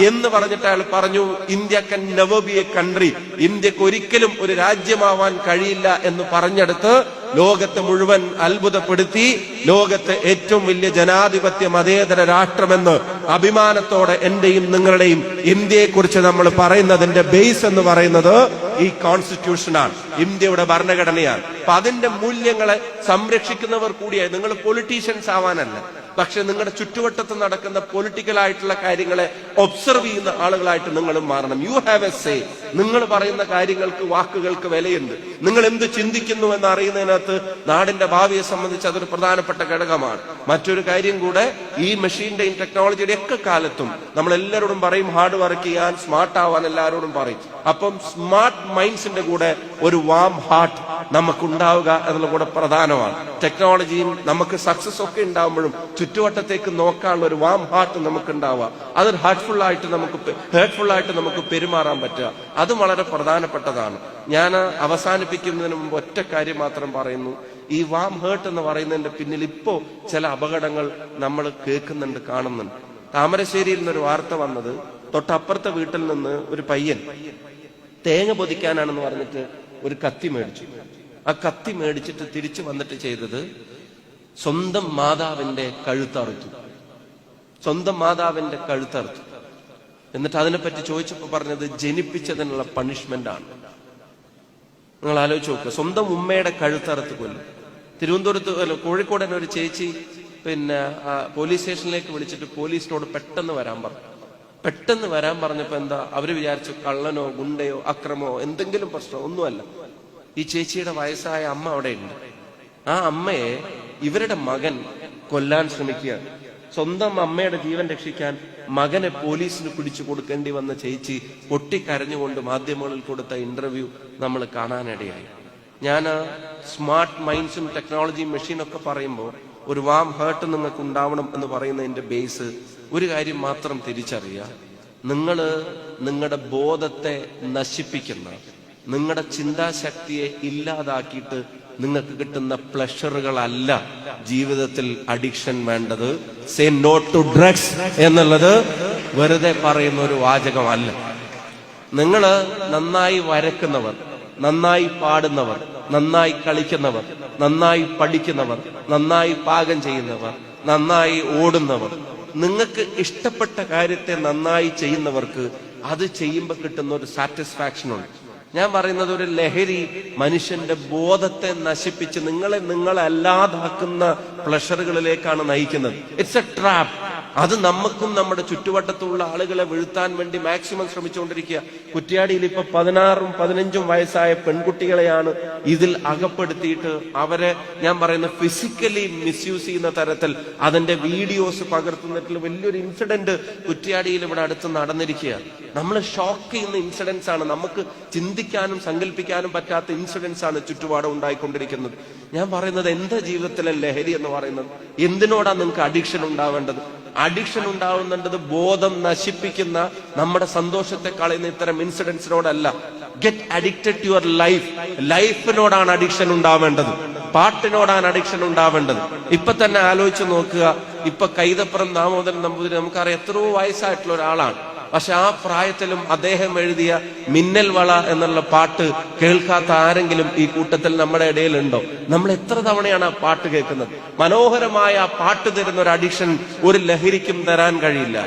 [SPEAKER 1] എന്ന് പറഞ്ഞിട്ട് അയാൾ പറഞ്ഞു, India can never be A country, ഇന്ത്യക്ക് ഒരിക്കലും ഒരു രാജ്യമാവാൻ കഴിയില്ല എന്ന് പറഞ്ഞെടുത്ത് ലോകത്തെ മുഴുവൻ അത്ഭുതപ്പെടുത്തി ലോകത്തെ ഏറ്റവും വലിയ ജനാധിപത്യ മതേതര രാഷ്ട്രമെന്ന് അഭിമാനത്തോടെ എന്റെയും നിങ്ങളുടെയും ഇന്ത്യയെക്കുറിച്ച് നമ്മൾ പറയുന്നതിന്റെ ബേസ് എന്ന് പറയുന്നത് ഈ കോൺസ്റ്റിറ്റ്യൂഷനാണ്, ഇന്ത്യയുടെ ഭരണഘടനയാണ്. അപ്പൊ അതിന്റെ മൂല്യങ്ങളെ സംരക്ഷിക്കുന്നവർ കൂടിയായി. നിങ്ങൾ പൊളിറ്റീഷ്യൻസ് ആവാനല്ല, പക്ഷെ നിങ്ങളുടെ ചുറ്റുവട്ടത്ത് നടക്കുന്ന പൊളിറ്റിക്കൽ ആയിട്ടുള്ള കാര്യങ്ങളെ ഒബ്സർവ് ചെയ്യുന്ന ആളുകളായിട്ട് നിങ്ങളും മാറണം. You have A say. നിങ്ങൾ പറയുന്ന കാര്യങ്ങൾക്ക്, വാക്കുകൾക്ക് വിലയുണ്ട്. നിങ്ങൾ എന്ത് ചിന്തിക്കുന്നു എന്ന് അറിയുന്നതിനകത്ത് നാടിന്റെ ഭാവിയെ സംബന്ധിച്ച് അതൊരു പ്രധാനപ്പെട്ട ഘടകമാണ്. മറ്റൊരു കാര്യം കൂടെ, ഈ മെഷീന്റെയും ടെക്നോളജിയുടെ ഒക്കെ കാലത്തും നമ്മൾ എല്ലാവരോടും പറയും ഹാർഡ് വർക്ക് ചെയ്യാൻ, സ്മാർട്ട് ആവാൻ എല്ലാവരോടും പറയും. അപ്പം സ്മാർട്ട് മൈൻഡ്സിന്റെ കൂടെ ഒരു വാം ഹാർട്ട് നമുക്കുണ്ടാവുക എന്നുള്ള കൂടെ പ്രധാനമാണ്. ടെക്നോളജിയും നമുക്ക് സക്സസ് ഒക്കെ ഉണ്ടാവുമ്പോഴും ചുറ്റുവട്ടത്തേക്ക് നോക്കാനുള്ള ഒരു വാം ഹാർട്ട് നമുക്ക് ഉണ്ടാവുക, അതൊരു ഹേർട്ട്ഫുൾ ആയിട്ട് നമുക്ക് പെരുമാറാൻ പറ്റുക, അതും വളരെ പ്രധാനപ്പെട്ടതാണ്. ഞാൻ അവസാനിപ്പിക്കുന്നതിന് മുമ്പ് ഒറ്റ കാര്യം മാത്രം പറയുന്നു. ഈ വാം ഹേർട്ട് എന്ന് പറയുന്നതിന്റെ പിന്നിൽ ഇപ്പോ ചില അപകടങ്ങൾ നമ്മൾ കേൾക്കുന്നുണ്ട്, കാണുന്നുണ്ട്. താമരശ്ശേരിയിൽ നിന്നൊരു വാർത്ത വന്നത്, തൊട്ടപ്പുറത്തെ വീട്ടിൽ നിന്ന് ഒരു പയ്യൻ തേങ്ങ പൊതിക്കാനാണെന്ന് പറഞ്ഞിട്ട് ഒരു കത്തി മേടിച്ചു. ആ കത്തി മേടിച്ചിട്ട് തിരിച്ചു വന്നിട്ട് ചെയ്തത് സ്വന്തം മാതാവിന്റെ കഴുത്തറുത്തു. എന്നിട്ട് അതിനെപ്പറ്റി ചോദിച്ചപ്പോ പറഞ്ഞത് ജനിപ്പിച്ചതിനുള്ള പണിഷ്മെന്റ് ആണ്. നിങ്ങൾ ആലോചിച്ച് നോക്കുക, സ്വന്തം ഉമ്മയുടെ കഴുത്തറുത്ത് കൊല്ലും. തിരുവനന്തപുരത്ത് കോഴിക്കോട് തന്നെ ഒരു ചേച്ചി പോലീസ് സ്റ്റേഷനിലേക്ക് വിളിച്ചിട്ട് പോലീസിനോട് പെട്ടെന്ന് വരാൻ പറഞ്ഞപ്പോ എന്താ അവര് വിചാരിച്ചു കള്ളനോ ഗുണ്ടയോ അക്രമോ എന്തെങ്കിലും പ്രശ്നമോ ഒന്നുമല്ല. ഈ ചേച്ചിയുടെ വയസ്സായ അമ്മ അവിടെ ഉണ്ട്. ആ അമ്മയെ ഇവരുടെ മകൻ കൊല്ലാൻ ശ്രമിക്കുകയാണ്. സ്വന്തം അമ്മയുടെ ജീവൻ രക്ഷിക്കാൻ മകനെ പോലീസിന് പിടിച്ചു കൊടുക്കേണ്ടി വന്ന ചേച്ചി പൊട്ടിക്കരഞ്ഞുകൊണ്ട് മാധ്യമങ്ങളിൽ കൊടുത്ത ഇന്റർവ്യൂ നമ്മൾ കാണാനിടയായി. ഞാൻ സ്മാർട്ട് മൈൻഡ്സും ടെക്നോളജിയും മെഷീനൊക്കെ പറയുമ്പോൾ ഒരു വാം ഹേർട്ട് നിങ്ങൾക്ക് ഉണ്ടാവണം എന്ന് പറയുന്നതിന്റെ ബേസ് ഒരു കാര്യം മാത്രം തിരിച്ചറിയുക. നിങ്ങളുടെ ബോധത്തെ നശിപ്പിക്കുന്ന, നിങ്ങളുടെ ചിന്താശക്തിയെ ഇല്ലാതാക്കിയിട്ട് നിങ്ങൾക്ക് കിട്ടുന്ന പ്ലഷറുകളല്ല ജീവിതത്തിൽ അഡിക്ഷൻ വേണ്ടത്. സേ നോ ടു ഡ്രഗ്സ് എന്നുള്ളത് വെറുതെ പറയുന്ന ഒരു വാചകമല്ല. നിങ്ങൾ നന്നായി വരക്കുന്നവർ, നന്നായി പാടുന്നവർ, നന്നായി കളിക്കുന്നവർ, നന്നായി പഠിക്കുന്നവർ, നന്നായി പാകം ചെയ്യുന്നവർ, നന്നായി ഓടുന്നവർ, നിങ്ങൾക്ക് ഇഷ്ടപ്പെട്ട കാര്യത്തെ നന്നായി ചെയ്യുന്നവർക്ക് അത് ചെയ്യുമ്പോൾ കിട്ടുന്ന ഒരു സാറ്റിസ്ഫാക്ഷൻ ഉണ്ട്. ഞാൻ പറയുന്നത്, ഒരു ലഹരി മനുഷ്യന്റെ ബോധത്തെ നശിപ്പിച്ച് നിങ്ങളല്ലാതാക്കുന്ന പ്ലഷറുകളിലേക്കാണ് നയിക്കുന്നത്. It's A trap. അത് നമുക്കും നമ്മുടെ ചുറ്റുവട്ടത്തുള്ള ആളുകളെ വീഴ്ത്താൻ വേണ്ടി മാക്സിമം ശ്രമിച്ചുകൊണ്ടിരിക്കുക. കുറ്റ്യാടിയിൽ ഇപ്പൊ 16ഉം 15ഉം വയസ്സായ പെൺകുട്ടികളെയാണ് ഇതിൽ അകപ്പെടുത്തിയിട്ട് അവരെ, ഞാൻ പറയുന്ന ഫിസിക്കലി മിസ്യൂസ് ചെയ്യുന്ന തരത്തിൽ അതിന്റെ വീഡിയോസ് പകർത്തുന്നതിൽ വലിയൊരു ഇൻസിഡന്റ് കുറ്റ്യാടിയിൽ ഇവിടെ അടുത്ത് നടന്നിരിക്കുകയാണ്. നമ്മൾ ഷോക്ക് ചെയ്യുന്ന ഇൻസിഡൻസ് ആണ്, നമുക്ക് ചിന്തിക്കാനും സങ്കല്പിക്കാനും പറ്റാത്ത ഇൻസിഡൻസ് ആണ് ചുറ്റുപാടും ഉണ്ടായിക്കൊണ്ടിരിക്കുന്നത്. ഞാൻ പറയുന്നത്, എന്താ ജീവിതത്തിലെ ലഹരി എന്ന് പറയുന്നത്? എന്തിനോടാണ് നിങ്ങൾക്ക് അഡിക്ഷൻ ഉണ്ടാവേണ്ടത്? അഡിക്ഷൻ ഉണ്ടാവുന്നുണ്ടത് ബോധം നശിപ്പിക്കുന്ന, നമ്മുടെ സന്തോഷത്തെ കളയുന്ന ഇത്തരം ഇൻസിഡൻസിനോടല്ല. Get addicted to your life. ലൈഫിനോടാണ് അഡിക്ഷൻ ഉണ്ടാവേണ്ടത്, പാട്ടിനോടാണ് അഡിക്ഷൻ ഉണ്ടാവേണ്ടത്. ഇപ്പൊ തന്നെ ആലോചിച്ച് നോക്കുക, ഇപ്പൊ കൈതപ്പുറം ദാമോദരൻ നമ്പൂതിരി നമുക്കറിയാം, എത്രയോ വയസ്സായിട്ടുള്ള ഒരാളാണ്. പക്ഷെ ആ പ്രായത്തിലും അദ്ദേഹം എഴുതിയ മിന്നൽ വള എന്നുള്ള പാട്ട് കേൾക്കാത്ത ആരെങ്കിലും ഈ കൂട്ടത്തിൽ നമ്മുടെ ഇടയിലുണ്ടോ? നമ്മൾ എത്ര തവണയാണ് ആ പാട്ട് കേൾക്കുന്നത്? മനോഹരമായ ആ പാട്ട് തരുന്ന ഒരു അഡിക്ഷൻ ഒരു ലഹരിക്കും തരാൻ കഴിയില്ല.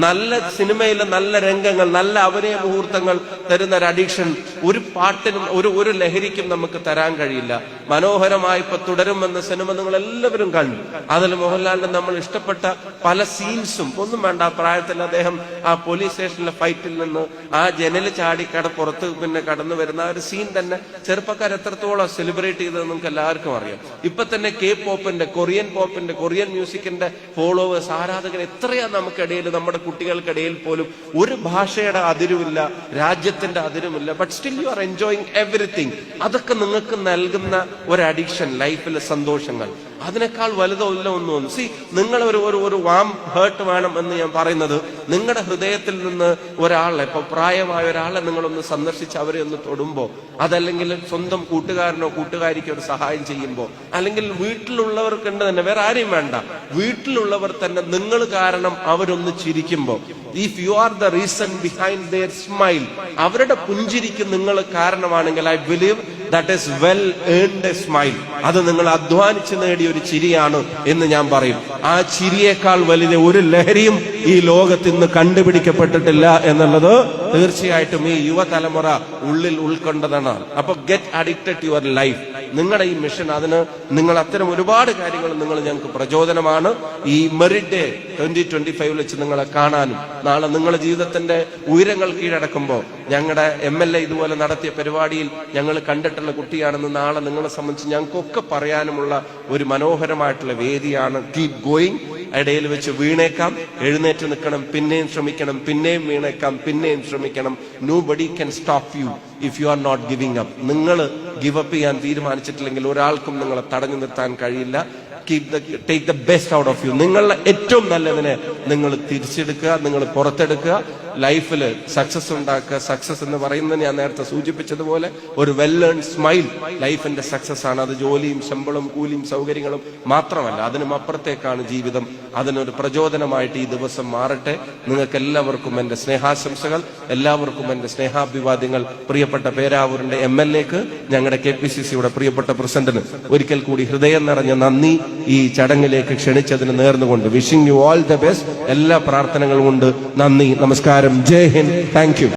[SPEAKER 1] നല്ല സിനിമയിലെ നല്ല രംഗങ്ങൾ, നല്ല അഭിനയ മുഹൂർത്തങ്ങൾ തരുന്ന ഒരു അഡിക്ഷൻ ഒരു പാട്ടിനും ഒരു ലഹരിക്കും നമുക്ക് തരാൻ കഴിയില്ല. മനോഹരമായി ഇപ്പൊ തുടരും എന്ന സിനിമ നിങ്ങൾ എല്ലാവരും കണ്ടു. അതിൽ മോഹൻലാലിന്റെ നമ്മൾ ഇഷ്ടപ്പെട്ട പല സീൻസും, ഒന്നും വേണ്ട, ആ പ്രായത്തിൽ അദ്ദേഹം ആ പോലീസ് സ്റ്റേഷനിലെ ഫൈറ്റിൽ നിന്ന് ആ ജനല് ചാടി പുറത്ത് കടന്നു വരുന്ന ഒരു സീൻ തന്നെ ചെറുപ്പക്കാർ എത്രത്തോളം സെലിബ്രേറ്റ് ചെയ്തത് നമുക്ക് എല്ലാവർക്കും അറിയാം. ഇപ്പൊ തന്നെ K-പോപ്പിന്റെ, കൊറിയൻ മ്യൂസിക്കിന്റെ ഫോളോവേഴ്സ്, ആരാധകർ എത്രയാ നമുക്കിടയിൽ, നമ്മുടെ കുട്ടികൾക്കിടയിൽ പോലും. ഒരു ഭാഷയുടെ അതിരുമില്ല, രാജ്യത്തിന്റെ അതിരുമില്ല, but still you are enjoying everything. അതൊക്കെ നിങ്ങൾക്ക് നൽകുന്ന ഒരു അഡിക്ഷൻ, ലൈഫിലെ സന്തോഷങ്ങൾ. അതിനേക്കാൾ വലുതോ ഇല്ല ഒന്നും. സി, നിങ്ങൾ ഒരു വാം ഹേർട്ട് വേണം എന്ന് ഞാൻ പറയുന്നത്, നിങ്ങളുടെ ഹൃദയത്തിൽ നിന്ന് ഒരാളെ, ഇപ്പൊ പ്രായമായ ഒരാളെ നിങ്ങളൊന്ന് സന്ദർശിച്ച് അവരെ ഒന്ന് തൊടുമ്പോ, അതല്ലെങ്കിൽ സ്വന്തം കൂട്ടുകാരനോ കൂട്ടുകാരിക്കോ ഒരു സഹായം ചെയ്യുമ്പോ, അല്ലെങ്കിൽ വീട്ടിലുള്ളവർക്കുണ്ട് തന്നെ, വേറെ ആരെയും വേണ്ട, വീട്ടിലുള്ളവർ തന്നെ നിങ്ങൾ കാരണം അവരൊന്ന് ചിരിക്കുമ്പോ, if you are the reason behind their smile, അവരുടെ പുഞ്ചിരിക്ക് നിങ്ങൾ കാരണമാണെങ്കിൽ, I believe that is well earned a smile. അത് നിങ്ങൾ അധ്വാനിച്ച് നേടിയ ഒരു ചിരിയാണ് എന്ന് ഞാൻ പറയും. ആ ചിരിയേക്കാൾ വലുത് ഒരു ലഹരിയും ഈ ലോകത്ത് ഇന്ന് കണ്ടുപിടിക്കപ്പെട്ടിട്ടില്ല എന്നുള്ളത് തീർച്ചയായിട്ടും ഈ യുവതലമുറ ഉള്ളിൽ ഉൾക്കൊണ്ടതാണ്. അപ്പൊ get addicted to your life. നിങ്ങളുടെ ഈ മിഷൻ, അതിന് നിങ്ങൾ അത്തരം ഒരുപാട് കാര്യങ്ങൾ നിങ്ങൾ ഞങ്ങൾക്ക് പ്രചോദനമാണ്. ഈ മെറിറ്റ് ഡേ 2025 വെച്ച് നിങ്ങളെ കാണാനും നാളെ നിങ്ങളുടെ ജീവിതത്തിന്റെ ഉയരങ്ങൾ കീഴടക്കുമ്പോൾ ഞങ്ങളുടെ MLA ഇതുപോലെ നടത്തിയ പരിപാടിയിൽ ഞങ്ങൾ കണ്ടിട്ടുള്ള കുട്ടിയാണെന്ന് നാളെ നിങ്ങളെ സംബന്ധിച്ച് ഞങ്ങൾക്കൊക്കെ പറയാനുമുള്ള ഒരു മനോഹരമായിട്ടുള്ള വേദിയാണ്. Keep going. ഇടയിൽ വെച്ച് വീണേക്കാം, എഴുന്നേറ്റ് നിൽക്കണം, പിന്നെയും ശ്രമിക്കണം, പിന്നെയും വീണേക്കാം, പിന്നെയും ശ്രമിക്കണം. Nobody can stop you if you are not giving up. നിങ്ങൾ ഗിവ് അപ്പ് ചെയ്യാൻ തീരുമാനിച്ചിട്ടില്ലെങ്കിൽ ഒരാൾക്കും നിങ്ങളെ തടഞ്ഞു നിർത്താൻ കഴിയില്ല. Take the best out of you. നിങ്ങളുടെ ഏറ്റവും നല്ലതിനെ നിങ്ങൾ തിരിച്ചെടുക്കുക, നിങ്ങൾ പുറത്തെടുക്കുക. ലൈഫിൽ സക്സസ് ഉണ്ടാക്കുക. സക്സസ് എന്ന് പറയുന്നത് ഞാൻ നേരത്തെ സൂചിപ്പിച്ചതുപോലെ ഒരു വെൽ ഏൺ സ്മൈൽ ലൈഫിന്റെ സക്സസ് ആണ്. അത് ജോലിയും ശമ്പളവും കൂലിയും സൗകര്യങ്ങളും മാത്രമല്ല, അതിനും അപ്പുറത്തേക്കാണ് ജീവിതം. അതിനൊരു പ്രചോദനമായിട്ട് ഈ ദിവസം മാറട്ടെ. നിങ്ങൾക്ക് എല്ലാവർക്കും എന്റെ സ്നേഹാശംസകൾ, എല്ലാവർക്കും എന്റെ സ്നേഹാഭിവാദ്യങ്ങൾ. പ്രിയപ്പെട്ട പേരാവൂരിന്റെ MLAക്ക്, ഞങ്ങളുടെ KPCCയുടെ പ്രിയപ്പെട്ട പ്രസിഡന്റിന് ഒരിക്കൽ കൂടി ഹൃദയം നിറഞ്ഞ നന്ദി ഈ ചടങ്ങിലേക്ക് ക്ഷണിച്ചതിന് നേർന്നുകൊണ്ട് wishing you all the best. എല്ലാ പ്രാർത്ഥനകളും കൊണ്ട് നന്ദി, നമസ്കാരം, ജയ് ഹിന്ദ്, താങ്ക് യു.